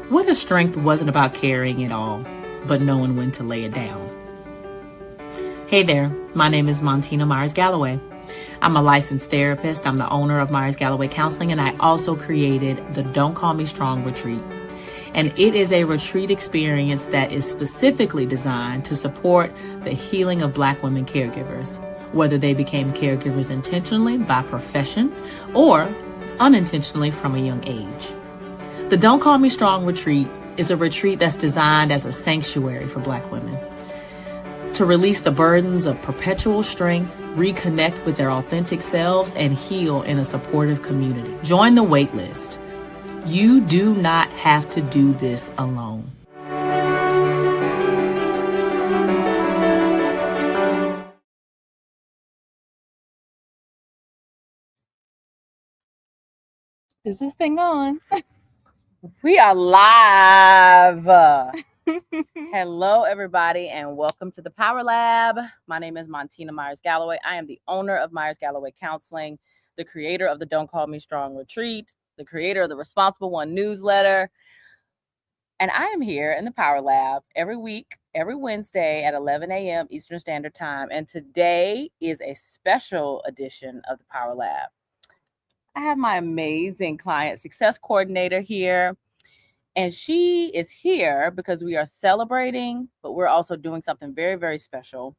What if strength wasn't about carrying it all, but knowing when to lay it down? Hey there, my name is Montina Myers Galloway. I'm a licensed therapist. I'm the owner of Myers Galloway Counseling, and I also created the Don't Call Me Strong retreat. And it is a retreat experience that is specifically designed to support the healing of Black women caregivers, whether they became caregivers intentionally by profession or unintentionally from a young age. The Don't Call Me Strong retreat is a retreat that's designed as a sanctuary for Black women to release the burdens of perpetual strength, reconnect with their authentic selves, and heal in a supportive community. Join the wait list. You do not have to do this alone. Is this thing on? We are live. Hello, everybody, and welcome to the Power Lab. My name is Montina Myers Galloway. I am the owner of Myers Galloway Counseling, the creator of the Don't Call Me Strong retreat, the creator of the Responsible One newsletter. And I am here in the Power Lab every week, every Wednesday at 11 a.m. Eastern Standard Time. And today is a special edition of the Power Lab. I have my amazing client success coordinator here. And she is here because we are celebrating, but we're also doing something very, very special.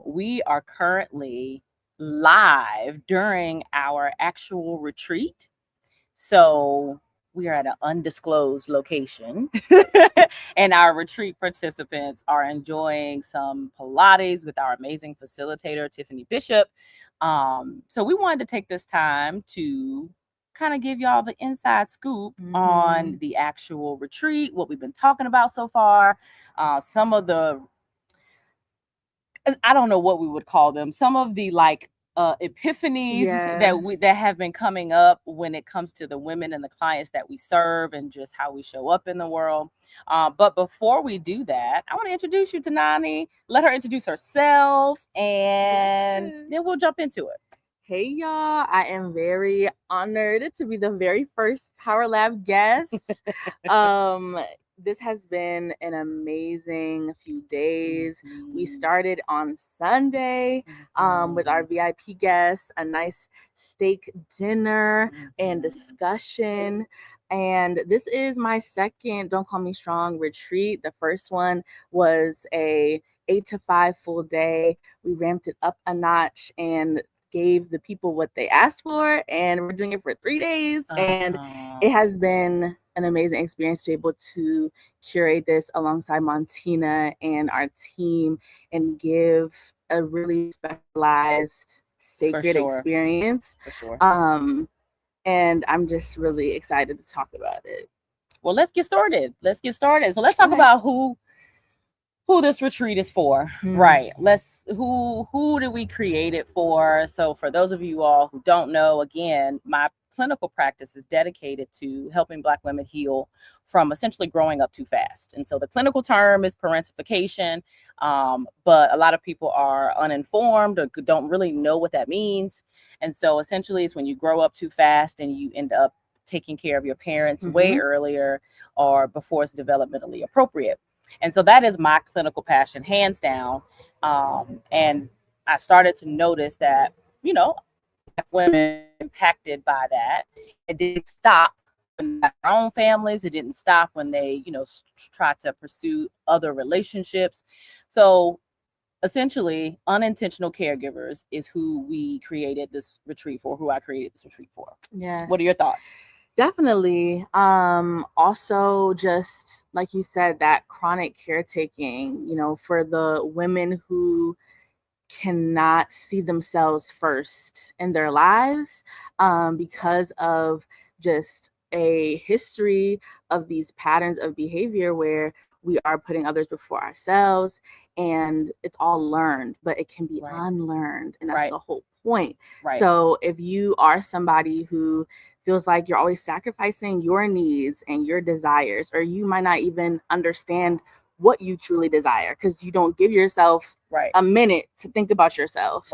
We are currently live during our actual retreat. So we are at an undisclosed location and our retreat participants are enjoying some Pilates with our amazing facilitator, Tiffany Bishop. So we wanted to take this time to kind of give y'all the inside scoop on the actual retreat, what we've been talking about so far, some of the, I don't know what we would call them, some of the epiphanies that have been coming up when it comes to the women and the clients that we serve and just how we show up in the world. But before we do that, I want to introduce you to Nani, let her introduce herself, and then we'll jump into it. Hey, y'all. I am very honored to be the very first Power Lab guest. This has been an amazing few days. We started on Sunday with our VIP guests, a nice steak dinner and discussion. And this is my second Don't Call Me Strong retreat. The first one was a 8 to 5 full day. We ramped it up a notch and gave the people what they asked for, and we're doing it for 3 days. And it has been an amazing experience to be able to curate this alongside Montina and our team and give a really specialized sacred experience. For sure. And I'm just really excited to talk about it. Well, let's get started. So let's talk about who this retreat is for. Right. Who did we create it for? So for those of you all who don't know, again, my clinical practice is dedicated to helping Black women heal from essentially growing up too fast. And so the clinical term is parentification, but a lot of people are uninformed or don't really know what that means. And so essentially it's when you grow up too fast and you end up taking care of your parents way earlier or before it's developmentally appropriate. And so that is my clinical passion, hands down. And I started to notice that, Black women impacted by that. It didn't stop in their own families. It didn't stop when they, tried to pursue other relationships. So essentially, unintentional caregivers is who we created this retreat for, who I created this retreat for. Yeah. What are your thoughts? Definitely. Also, just like you said, that chronic caretaking, for the women who cannot see themselves first in their lives because of just a history of these patterns of behavior where we are putting others before ourselves, and it's all learned, but it can be unlearned, and that's the whole point. So if you are somebody who feels like you're always sacrificing your needs and your desires, or you might not even understand what you truly desire because you don't give yourself a minute to think about yourself.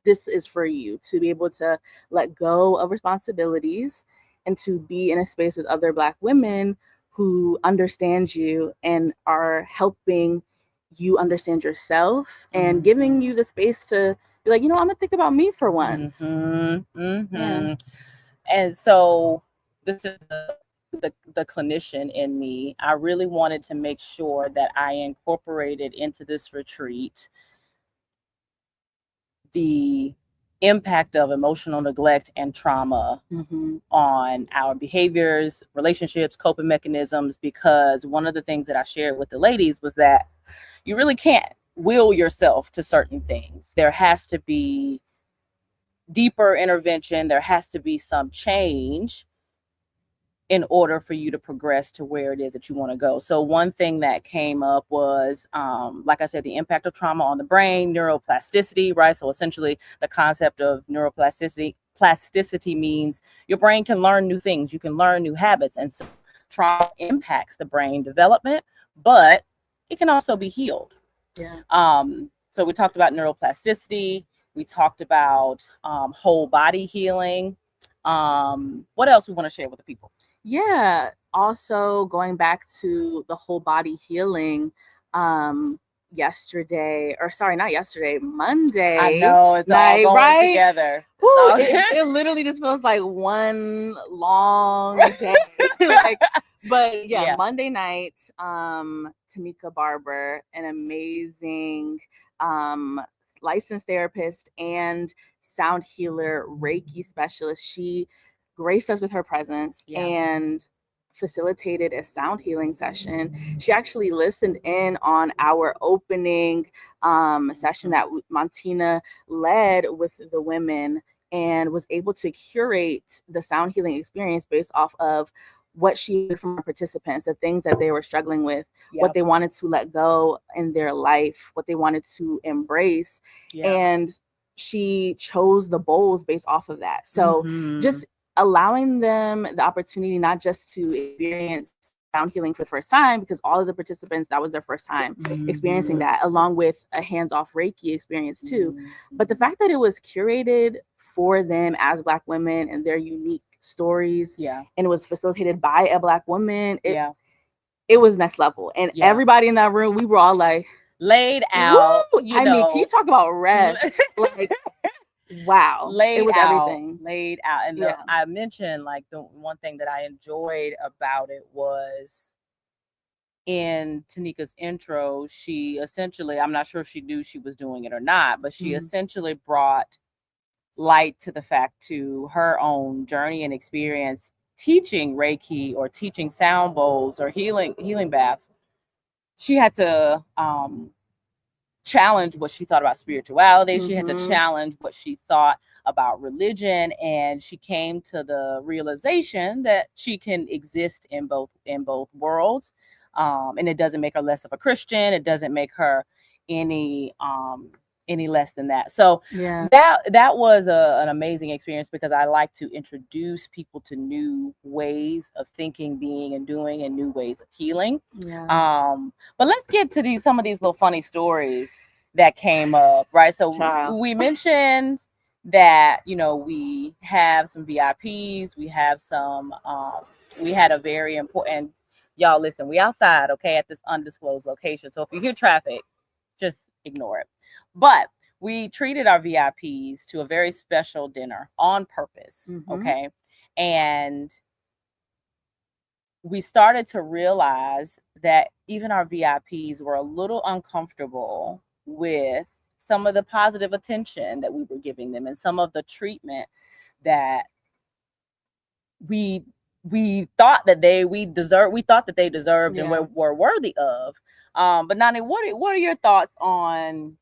This is for you to be able to let go of responsibilities and to be in a space with other Black women who understand you and are helping you understand yourself and giving you the space to be like, I'm gonna think about me for once. Yeah. And so this is the clinician in me. I really wanted to make sure that I incorporated into this retreat the impact of emotional neglect and trauma on our behaviors, relationships, coping mechanisms, because one of the things that I shared with the ladies was that you really can't will yourself to certain things. There has to be deeper intervention. There has to be some change in order for you to progress to where it is that you want to go. So one thing that came up was, like I said, the impact of trauma on the brain, neuroplasticity, right? So essentially the concept of plasticity means your brain can learn new things. You can learn new habits. And so trauma impacts the brain development, but it can also be healed. Yeah. So we talked about neuroplasticity. We talked about whole body healing. What else we want to share with the people? Yeah. Also going back to the whole body healing, yesterday, or sorry, not yesterday, Monday. I know it's night, all going right? together. Woo, it literally just feels like one long day. But yeah, Monday night, Tamika Barber, an amazing licensed therapist and sound healer, Reiki specialist. She graced us with her presence and facilitated a sound healing session. She actually listened in on our opening session that Montina led with the women and was able to curate the sound healing experience based off of what she heard from our participants, the things that they were struggling with, what they wanted to let go in their life, what they wanted to embrace. And she chose the bowls based off of that. So just allowing them the opportunity not just to experience sound healing for the first time, because all of the participants, that was their first time experiencing that, along with a hands-off Reiki experience too. But the fact that it was curated for them as Black women and their unique stories, and it was facilitated by a Black woman, it was next level. And everybody in that room, we were all like laid out. I mean, can you talk about rest? Like, wow, laid it was out, everything. laid out. And I mentioned, like, the one thing that I enjoyed about it was in Tanika's intro, she essentially, I'm not sure if she knew she was doing it or not, but she essentially brought light to the fact to her own journey and experience teaching Reiki or teaching sound bowls or healing baths. She had to challenge what she thought about spirituality. She had to challenge what she thought about religion, and she came to the realization that she can exist in both worlds. And it doesn't make her less of a Christian. It doesn't make her any less than that. So that was an amazing experience, because I like to introduce people to new ways of thinking, being, and doing, and new ways of healing. But let's get to some of these little funny stories that came up, right? So we mentioned that, we have some VIPs, we have some we had a very important, y'all listen, we outside, okay, at this undisclosed location. So if you hear traffic, just ignore it. But we treated our VIPs to a very special dinner on purpose, okay? And we started to realize that even our VIPs were a little uncomfortable with some of the positive attention that we were giving them and some of the treatment that we thought that they deserved and were worthy of. But Nani, what are your thoughts on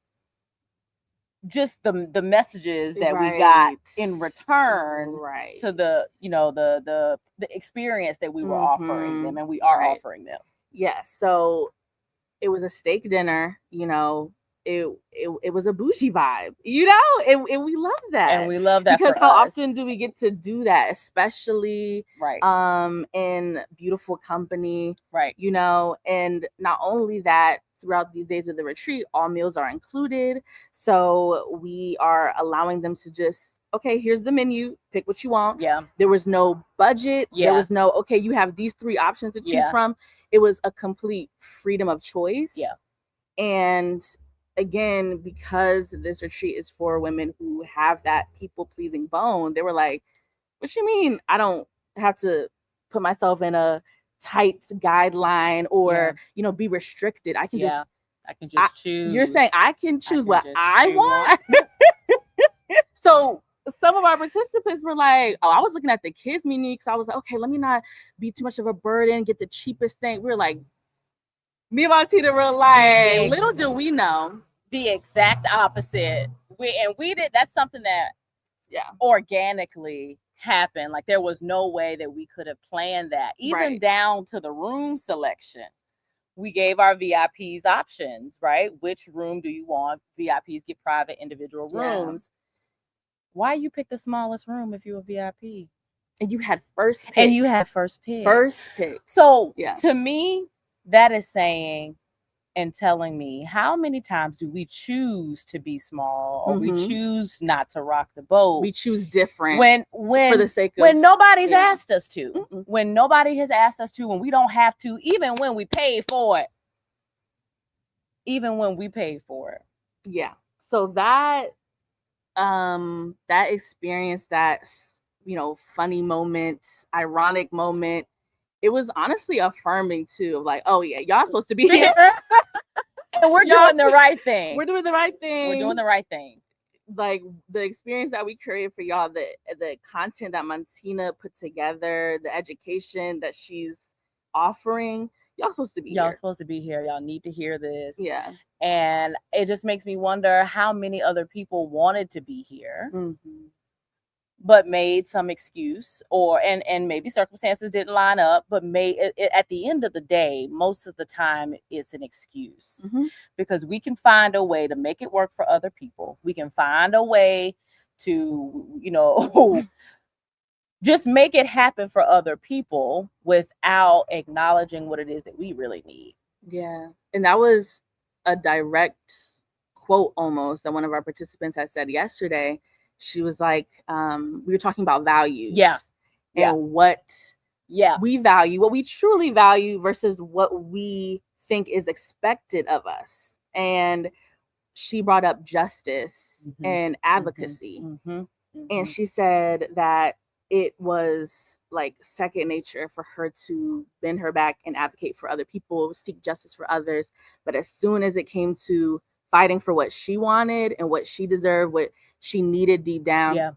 just the messages that we got in return to the the experience that we were offering them, and we are offering them? So it was a steak dinner, it was a bougie vibe, and we love that. And we love that, because how often do we get to do that, especially in beautiful company, and not only that, throughout these days of the retreat, all meals are included. So we are allowing them to just okay, here's the menu, pick what you want. Yeah. There was no budget. Yeah. There was no, okay, you have these 3 options to choose Yeah. from. It was a complete freedom of choice. Yeah. And again, because this retreat is for women who have that people pleasing bone, they were like, what you mean I don't have to put myself in a tight guideline or, be restricted? I can just choose. You're saying I can choose what just I choose want? So some of our participants were like, oh, I was looking at the kids menu because I was like, okay, let me not be too much of a burden, get the cheapest thing. We were like, me and Montina were like, little do we know. The exact opposite. We did, that's something that organically happened. Like there was no way that we could have planned that, even down to the room selection. We gave our VIPs options, right? Which room do you want? VIPs get private individual rooms. Why you pick the smallest room if you're a VIP? And you had first pick. First pick. So to me, that is saying and telling me, how many times do we choose to be small, or we choose not to rock the boat? We choose different when for the sake of when nobody's asked us to. When nobody has asked us to, when we don't have to, even when we pay for it. Even when we pay for it. Yeah. So that experience, that funny moment, ironic moment, it was honestly affirming too, of like, oh yeah, y'all supposed to be here. And we're doing the right thing. We're doing the right thing. We're doing the right thing. Like the experience that we created for y'all, the content that Montina put together, the education that she's offering, y'all supposed to be here. Y'all supposed to be here. Y'all need to hear this. Yeah. And it just makes me wonder how many other people wanted to be here, but made some excuse, or and maybe circumstances didn't line up, but at the end of the day, most of the time it's an excuse, because we can find a way to make it work for other people. We can find a way to, just make it happen for other people without acknowledging what it is that we really need. Yeah. And that was a direct quote almost that one of our participants had said yesterday. She was like, we were talking about values. And what we value, what we truly value versus what we think is expected of us. And she brought up justice and advocacy. And she said that it was like second nature for her to bend her back and advocate for other people, seek justice for others. But as soon as it came to fighting for what she wanted and what she deserved, what she needed deep down,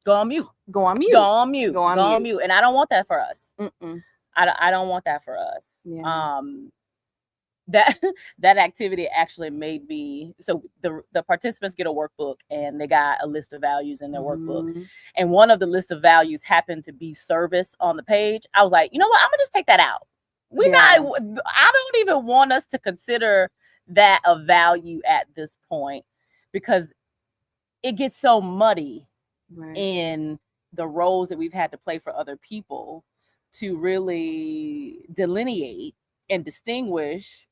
go on mute. And I don't want that for us. I don't want that for us. That activity actually made me, so the participants get a workbook and they got a list of values in their workbook, and one of the list of values happened to be service on the page. I was like, you know what, I'm gonna just take that out. I don't even want us to consider that a value at this point, because it gets so muddy in the roles that we've had to play for other people to really delineate and distinguish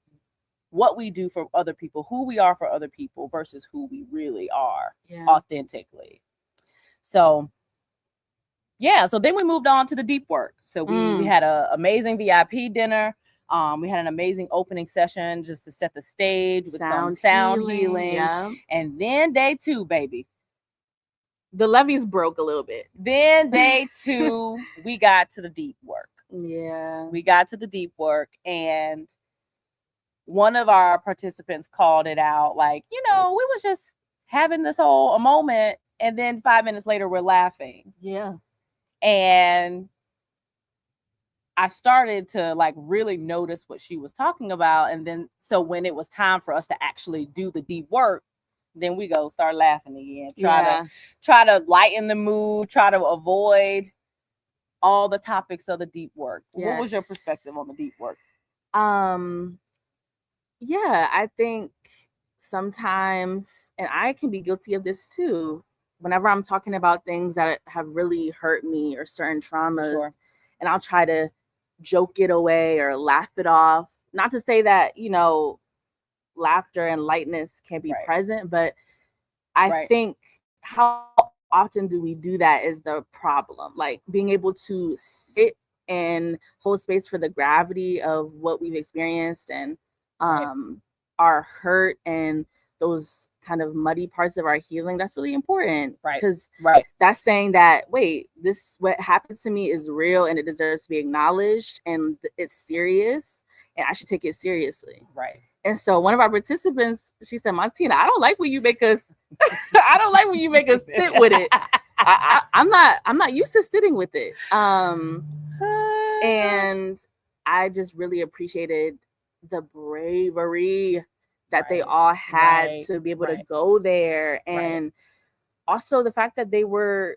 what we do for other people, who we are for other people versus who we really are authentically. So so then we moved on to the deep work. So we had an amazing VIP dinner. We had an amazing opening session just to set the stage with some sound healing. And then day 2, baby, the levees broke a little bit. Then day 2, we got to the deep work. We got to the deep work, and one of our participants called it out, like, we was just having this whole moment, and then 5 minutes later we're laughing. And I started to like really notice what she was talking about. And then so when it was time for us to actually do the deep work, then we start laughing again. Try to lighten the mood, try to avoid all the topics of the deep work. What was your perspective on the deep work? I think sometimes, and I can be guilty of this too, whenever I'm talking about things that have really hurt me or certain traumas, and I'll try to joke it away or laugh it off. Not to say that, laughter and lightness can be present, but I think how often do we do that is the problem. Like being able to sit and hold space for the gravity of what we've experienced and our hurt and those kind of muddy parts of our healing. That's really important, because that's saying that, wait, this, what happened to me is real and it deserves to be acknowledged and it's serious and I should take it seriously. And so one of our participants, she said, Montina, I don't like when you make us I don't like when you make us sit with it. I'm not used to sitting with it. And I just really appreciated the bravery that they all had to be able to go there. And also the fact that they were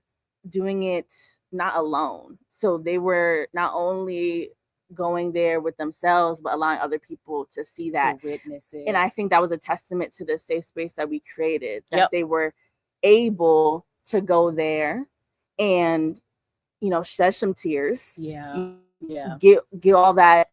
doing it not alone. So they were not only going there with themselves, but allowing other people to see that, to witness it. And I think that was a testament to the safe space that we created, that they were able to go there and, you know, shed some tears, get all that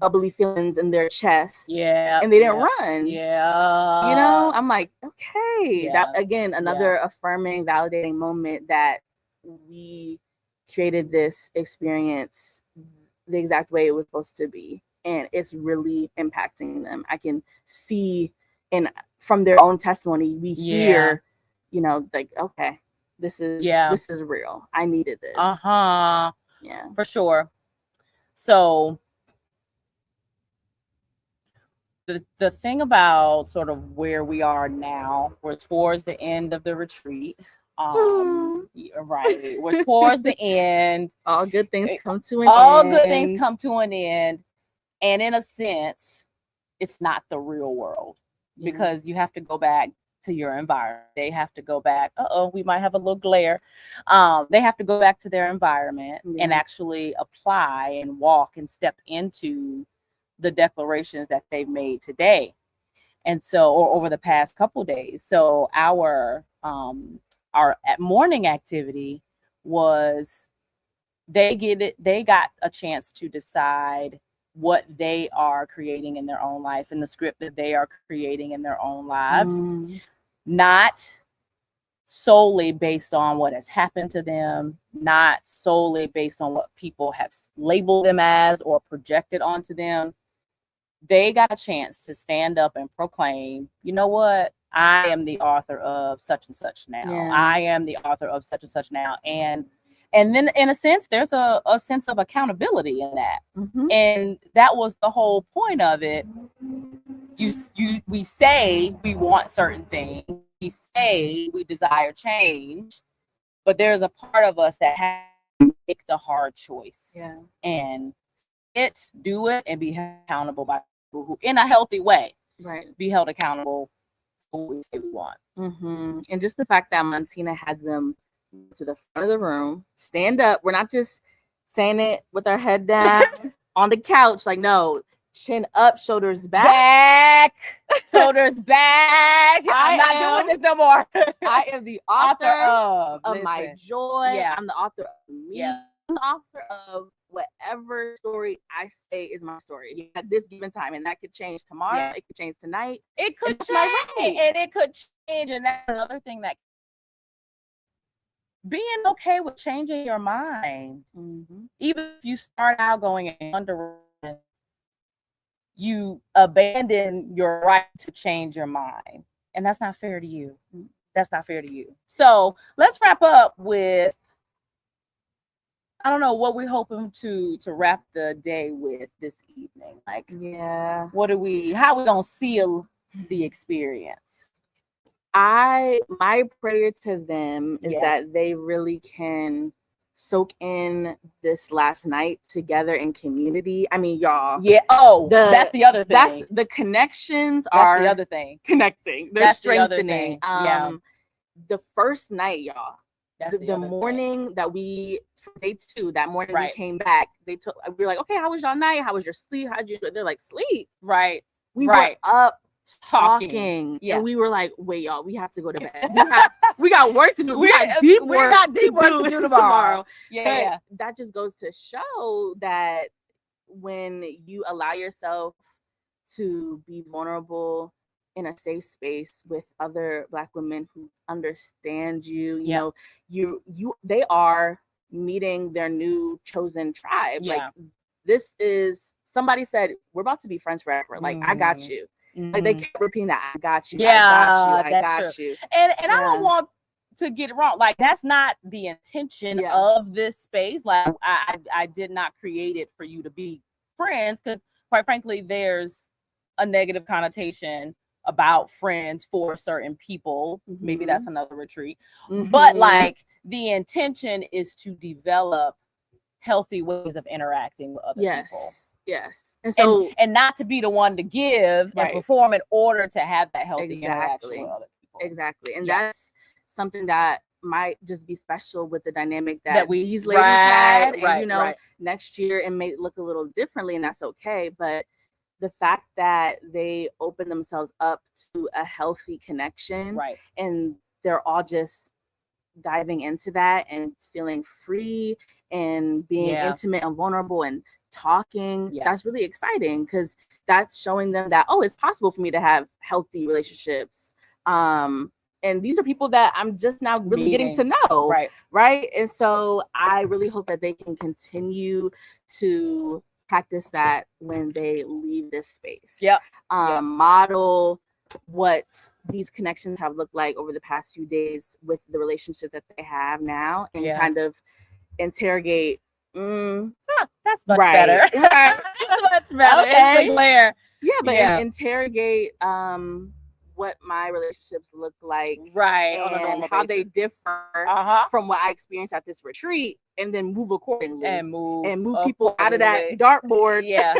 bubbly feelings in their chest, and they didn't run. You know, I'm like, okay, that again, another affirming, validating moment that we created this experience the exact way it was supposed to be, and it's really impacting them. I can see, and from their own testimony, we hear, you know, like, okay, this is real. I needed this. Yeah, for sure. So the thing about sort of where we are now, we're towards the end of the retreat. We're towards the end. All good things come to an end. Good things come to an end. And in a sense, it's not the real world, because you have to go back to your environment. They have to go back. We might have a little glare. They have to go back to their environment and actually apply and walk and step into the declarations that they've made today. And so, or over the past couple days. So our morning activity was they got a chance to decide what they are creating in their own life and the script that they are creating in their own lives, not solely based on what has happened to them, not solely based on what people have labeled them as or projected onto them. They got a chance to stand up and proclaim, you know what? I am the author of such and such now. I am the author of such and such now. And then in a sense, there's a sense of accountability in that. And that was the whole point of it. We say we want certain things. We say we desire change, but there's a part of us that has to make the hard choice. And do it and be accountable by people who, in a healthy way, be held accountable for what we say we want. And just the fact that Montina had them to the front of the room, stand up. We're not just saying it with our head down on the couch. Like, no, chin up, shoulders back, shoulders back. I'm not doing this no more. I am the author of my joy. I'm the author of me. I'm the author of whatever story I say is my story at this given time, and that could change tomorrow. It could change tonight. It could change, and it could change. And that's another thing, that being okay with changing your mind, even if you start out going in under, you abandon your right to change your mind, and that's not fair to you. That's not fair to you. So let's wrap up with, I don't know what we're hoping to wrap the day with this evening. Like, how are we gonna seal the experience? My prayer to them is that they really can soak in this last night together in community. I mean, y'all. That's the other thing. That's the connections are the other thing. Connecting. They're strengthening. The first night, y'all. The morning that we, day 2, that morning we came back, we were like, okay, how was y'all night? How was your sleep? How'd you? They're like, sleep. We were up talking. And we were like, wait, y'all, we have to go to bed. We got work to do. We got deep work to do tomorrow. That just goes to show that when you allow yourself to be vulnerable in a safe space with other Black women who understand you. You Yeah. know, they are meeting their new chosen tribe. Yeah. Like, this is, somebody said, we're about to be friends forever. Like, I got Mhm. you. Like, they kept repeating that, I got you, Yeah, I got you, I that's got true. you. And I Yeah. don't want to get it wrong. Like, that's not the intention Yeah. of this space. Like, I did not create it for you to be friends, because quite frankly, there's a negative connotation about friends for certain people. Maybe Mhm. that's another retreat. But Mhm. like, the intention is to develop healthy ways of interacting with other people. Yes. And so, And not to be the one to give Right. and perform in order to have that healthy interaction Exactly. with other people. exactly. And Yeah. that's something that might just be special with the dynamic That that we- these ladies right, had. And, right, you know, right. next year it may look a little differently, and that's okay. But the fact that they open themselves up to a healthy connection, Right. and they're all just diving into that and feeling free and being Yeah. intimate and vulnerable and talking, Yeah. that's really exciting, because that's showing them that, oh, it's possible for me to have healthy relationships. And these are people that I'm just now really getting to know. Right. And so I really hope that they can continue to practice that when they leave this space. Yep. Model what these connections have looked like over the past few days with the relationship that they have now, and Yeah. kind of interrogate. That's much Right. better. Right. That's much better. Okay. It's the glare. Yeah, but Yeah. interrogate what my relationships look like, Right. On a and normal how basis. they differ Uh-huh. from what I experienced at this retreat, and then move accordingly, And move people out of that accordingly. dartboard. Yeah.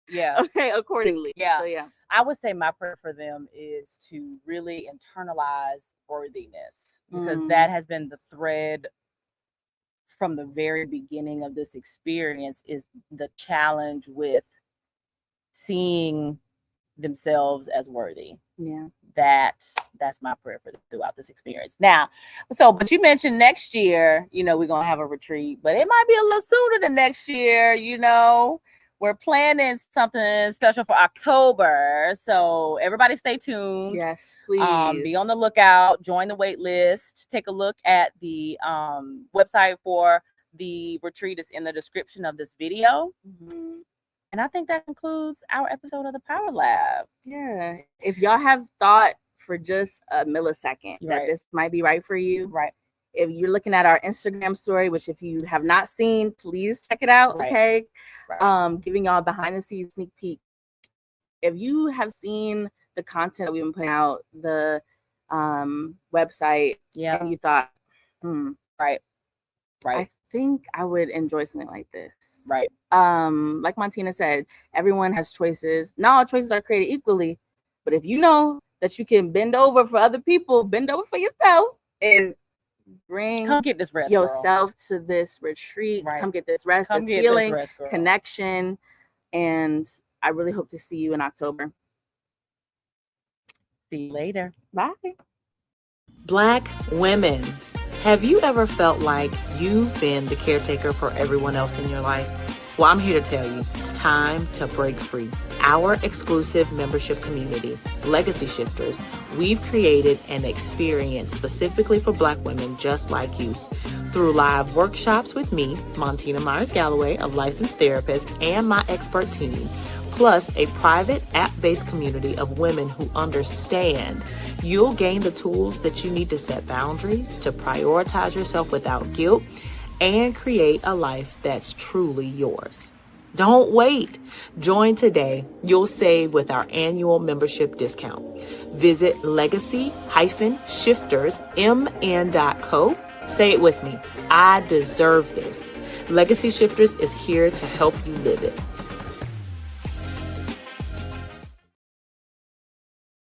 Yeah. Okay, accordingly. Yeah. So yeah. I would say my prayer for them is to really internalize worthiness, because that has been the thread from the very beginning of this experience, is the challenge with seeing themselves as worthy. Yeah. That's my prayer for them throughout this experience. Now, but you mentioned next year, you know, we're gonna have a retreat, but it might be a little sooner than next year. You know, we're planning something special for October, so everybody stay tuned. Yes, please. Be on the lookout. Join the wait list. Take a look at the website for the retreat. Is in the description of this video. Mhm. And I think that concludes our episode of the Power Lab. Yeah. If y'all have thought for just a millisecond that Right. this might be right for you, Right. if you're looking at our Instagram story, which if you have not seen, please check it out. Right. Okay. Right. Giving y'all a behind the scenes sneak peek. If you have seen the content that we've been putting out, the website, Yeah. and you thought, Right. I think I would enjoy something like this. Right. Like Montina said, everyone has choices. Not all choices are created equally, but if you know that you can bend over for other people, bend over for yourself, and bring Come get this rest, girl. yourself to this retreat. Right. Come get this rest, Come this get healing, this rest, girl. connection, and I really hope to see you in October. See you later. Bye. Black women, have you ever felt like you've been the caretaker for everyone else in your life? Well, I'm here to tell you, it's time to break free. Our exclusive membership community, Legacy Shifters, we've created an experience specifically for Black women just like you. Through live workshops with me, Montina Myers Galloway, a licensed therapist, and my expert team, plus a private app-based community of women who understand, you'll gain the tools that you need to set boundaries, to prioritize yourself without guilt, and create a life that's truly yours. Don't wait. Join today. You'll save with our annual membership discount. Visit legacy-shiftersmn.co. Say it with me. I deserve this. Legacy Shifters is here to help you live it.